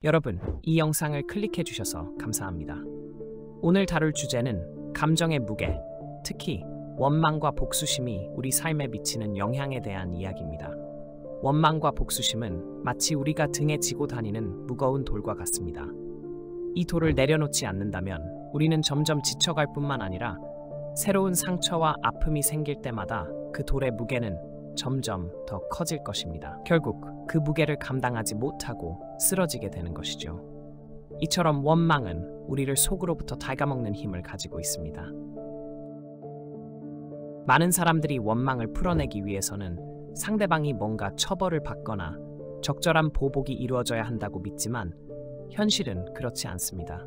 여러분, 이 영상을 클릭해 주셔서 감사합니다. 오늘 다룰 주제는 감정의 무게, 특히 원망과 복수심이 우리 삶에 미치는 영향에 대한 이야기입니다. 원망과 복수심은 마치 우리가 등에 지고 다니는 무거운 돌과 같습니다. 이 돌을 내려놓지 않는다면 우리는 점점 지쳐갈 뿐만 아니라 새로운 상처와 아픔이 생길 때마다 그 돌의 무게는 점점 더 커질 것입니다. 결국 그 무게를 감당하지 못하고 쓰러지게 되는 것이죠. 이처럼 원망은 우리를 속으로부터 갉아먹는 힘을 가지고 있습니다. 많은 사람들이 원망을 풀어내기 위해서는 상대방이 뭔가 처벌을 받거나 적절한 보복이 이루어져야 한다고 믿지만 현실은 그렇지 않습니다.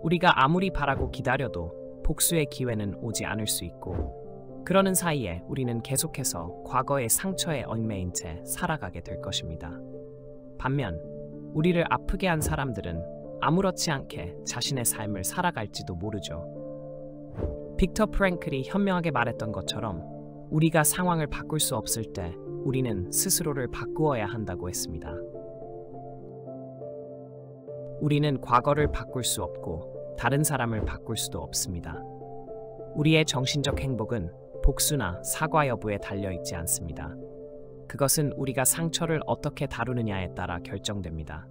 우리가 아무리 바라고 기다려도 복수의 기회는 오지 않을 수 있고, 그러는 사이에 우리는 계속해서 과거의 상처에 얽매인 채 살아가게 될 것입니다. 반면 우리를 아프게 한 사람들은 아무렇지 않게 자신의 삶을 살아갈지도 모르죠. 빅터 프랭클이 현명하게 말했던 것처럼 우리가 상황을 바꿀 수 없을 때 우리는 스스로를 바꾸어야 한다고 했습니다. 우리는 과거를 바꿀 수 없고 다른 사람을 바꿀 수도 없습니다. 우리의 정신적 행복은 복수나 사과 여부에 달려있지 않습니다. 그것은 우리가 상처를 어떻게 다루느냐에 따라 결정됩니다.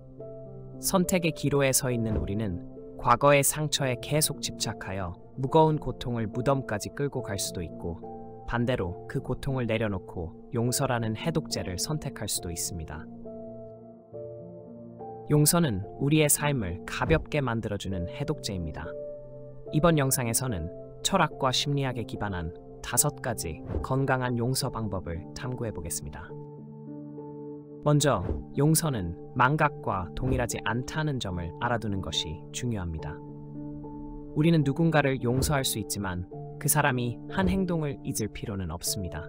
선택의 기로에 서 있는 우리는 과거의 상처에 계속 집착하여 무거운 고통을 무덤까지 끌고 갈 수도 있고, 반대로 그 고통을 내려놓고 용서라는 해독제를 선택할 수도 있습니다. 용서는 우리의 삶을 가볍게 만들어주는 해독제입니다. 이번 영상에서는 철학과 심리학에 기반한 5가지 건강한 용서 방법을 탐구해 보겠습니다. 먼저, 용서는 망각과 동일하지 않다는 점을 알아두는 것이 중요합니다. 우리는 누군가를 용서할 수 있지만 그 사람이 한 행동을 잊을 필요는 없습니다.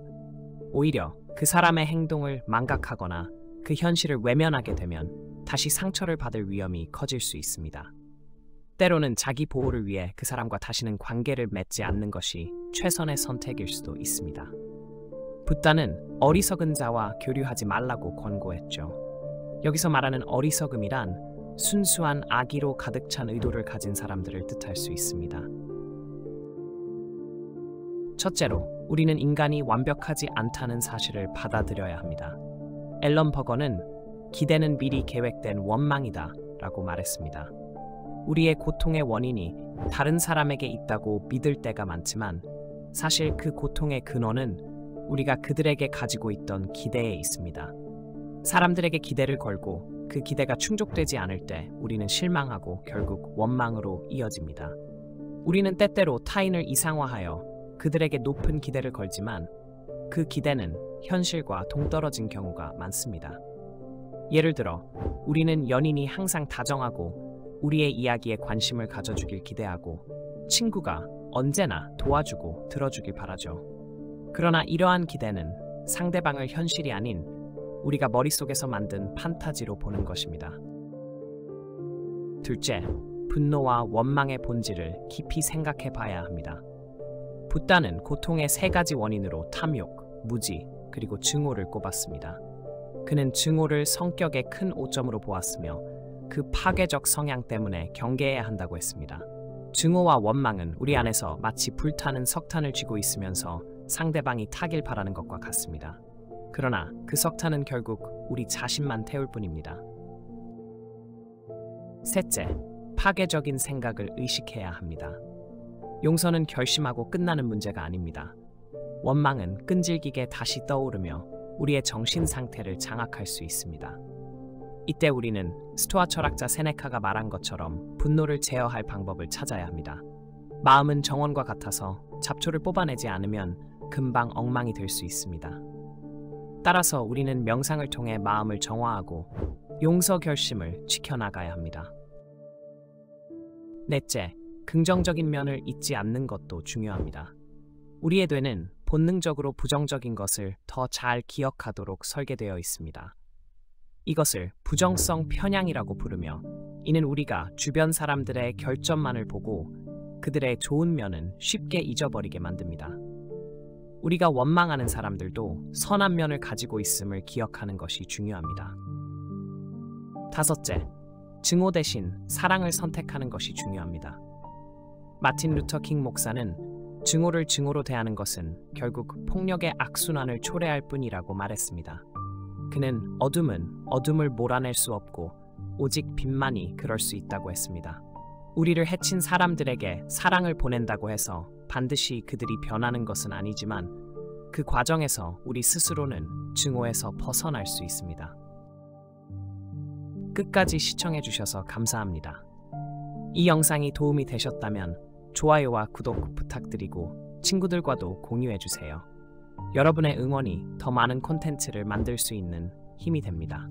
오히려 그 사람의 행동을 망각하거나 그 현실을 외면하게 되면 다시 상처를 받을 위험이 커질 수 있습니다. 때로는 자기 보호를 위해 그 사람과 다시는 관계를 맺지 않는 것이 최선의 선택일 수도 있습니다. 붓다는 어리석은 자와 교류하지 말라고 권고했죠. 여기서 말하는 어리석음이란 순수한 악의로 가득 찬 의도를 가진 사람들을 뜻할 수 있습니다. 첫째로, 우리는 인간이 완벽하지 않다는 사실을 받아들여야 합니다. 앨런 버거는 기대는 미리 계획된 원망이다 라고 말했습니다. 우리의 고통의 원인이 다른 사람에게 있다고 믿을 때가 많지만 사실 그 고통의 근원은 우리가 그들에게 가지고 있던 기대에 있습니다. 사람들에게 기대를 걸고 그 기대가 충족되지 않을 때 우리는 실망하고 결국 원망으로 이어집니다. 우리는 때때로 타인을 이상화하여 그들에게 높은 기대를 걸지만 그 기대는 현실과 동떨어진 경우가 많습니다. 예를 들어, 우리는 연인이 항상 다정하고 우리의 이야기에 관심을 가져주길 기대하고 친구가 언제나 도와주고 들어주길 바라죠. 그러나 이러한 기대는 상대방을 현실이 아닌 우리가 머릿속에서 만든 판타지로 보는 것입니다. 둘째, 분노와 원망의 본질을 깊이 생각해 봐야 합니다. 붓다는 고통의 3가지 원인으로 탐욕, 무지, 그리고 증오를 꼽았습니다. 그는 증오를 성격의 큰 오점으로 보았으며 그 파괴적 성향 때문에 경계해야 한다고 했습니다. 증오와 원망은 우리 안에서 마치 불타는 석탄을 쥐고 있으면서 상대방이 타길 바라는 것과 같습니다. 그러나 그 석탄은 결국 우리 자신만 태울 뿐입니다. 셋째, 파괴적인 생각을 의식해야 합니다. 용서는 결심하고 끝나는 문제가 아닙니다. 원망은 끈질기게 다시 떠오르며 우리의 정신 상태를 장악할 수 있습니다. 이때 우리는 스토아 철학자 세네카가 말한 것처럼 분노를 제어할 방법을 찾아야 합니다. 마음은 정원과 같아서 잡초를 뽑아내지 않으면 금방 엉망이 될 수 있습니다. 따라서 우리는 명상을 통해 마음을 정화하고 용서 결심을 지켜나가야 합니다. 넷째, 긍정적인 면을 잊지 않는 것도 중요합니다. 우리의 뇌는 본능적으로 부정적인 것을 더 잘 기억하도록 설계되어 있습니다. 이것을 부정성 편향이라고 부르며, 이는 우리가 주변 사람들의 결점만을 보고 그들의 좋은 면은 쉽게 잊어버리게 만듭니다. 우리가 원망하는 사람들도 선한 면을 가지고 있음을 기억하는 것이 중요합니다. 다섯째, 증오 대신 사랑을 선택하는 것이 중요합니다. 마틴 루터 킹 목사는 증오를 증오로 대하는 것은 결국 폭력의 악순환을 초래할 뿐이라고 말했습니다. 그는 어둠은 어둠을 몰아낼 수 없고 오직 빛만이 그럴 수 있다고 했습니다. 우리를 해친 사람들에게 사랑을 보낸다고 해서 반드시 그들이 변하는 것은 아니지만 그 과정에서 우리 스스로는 증오에서 벗어날 수 있습니다. 끝까지 시청해주셔서 감사합니다. 이 영상이 도움이 되셨다면 좋아요와 구독 부탁드리고 친구들과도 공유해주세요. 여러분의 응원이 더 많은 콘텐츠를 만들 수 있는 힘이 됩니다.